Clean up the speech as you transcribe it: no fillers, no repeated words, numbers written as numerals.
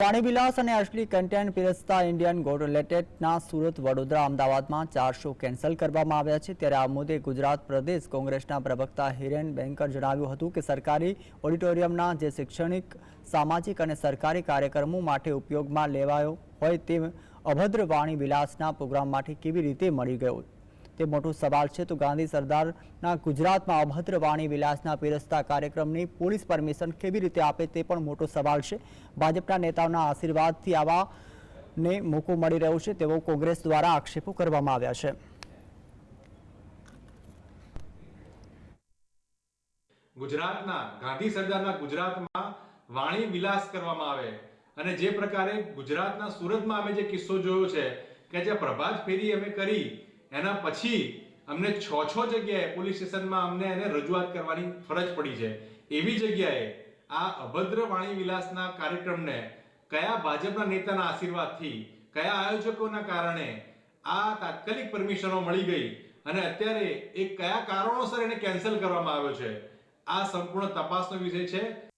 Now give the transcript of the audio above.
વાણી વિલાસ અને અસલી કન્ટેન્ટ પીરસતા ઇન્ડિયન ગોટ રિલેટેડના સુરત, વડોદરા, અમદાવાદમાં 4 શો કેન્સલ કરવામાં આવ્યા છે। ત્યારે આ મુદ્દે ગુજરાત પ્રદેશ કોંગ્રેસના પ્રવક્તા હિરેન બેંકર જણાવ્યું હતું કે સરકારી ઓડિટોરિયમના જે શૈક્ષણિક, સામાજિક અને સરકારી કાર્યક્રમો માટે ઉપયોગમાં લેવાયો હોય તે અભદ્ર વાણી વિલાસના પ્રોગ્રામ માટે કેવી રીતે મળી ગયો તે મોટો સવાલ છે। તો ગાંધી સરદારના ગુજરાતમાં અભદ્ર વાણી વિલાસના પીરસતા કાર્યક્રમની પોલીસ પરમિશન કેવી રીતે આપે તે પણ મોટો સવાલ છે। ભાજપના નેતાઓના આશીર્વાદથી આવાને મોકો મળી રહ્યો છે તેવો કોંગ્રેસ દ્વારા આક્ષેપો કરવામાં આવ્યા છે। ગુજરાતના ગાંધી સરદારના ગુજરાતમાં વાણી વિલાસ કરવામાં આવે અને જે પ્રકારે ગુજરાતના સુરતમાં અમે જે કિસ્સો જોયો છે કે જે પ્રભાત ફેરી અમે કરી એના પછી અમને 6 જગ્યાએ પોલીસ સ્ટેશનમાં અમને એને રજૂઆત કરવાની ફરજ પડી છે। એવી જગ્યાએ આ અભદ્ર વાણી વિલાસના કાર્યક્રમને કયા ભાજપના નેતાના આશીર્વાદથી, કયા આયોજકોના કારણે આ તાત્કાલિક પરમિશનો મળી ગઈ અને અત્યારે એ કયા કારણોસર એને કેન્સલ કરવામાં આવ્યો છે, આ સંપૂર્ણ તપાસનો વિષય છે।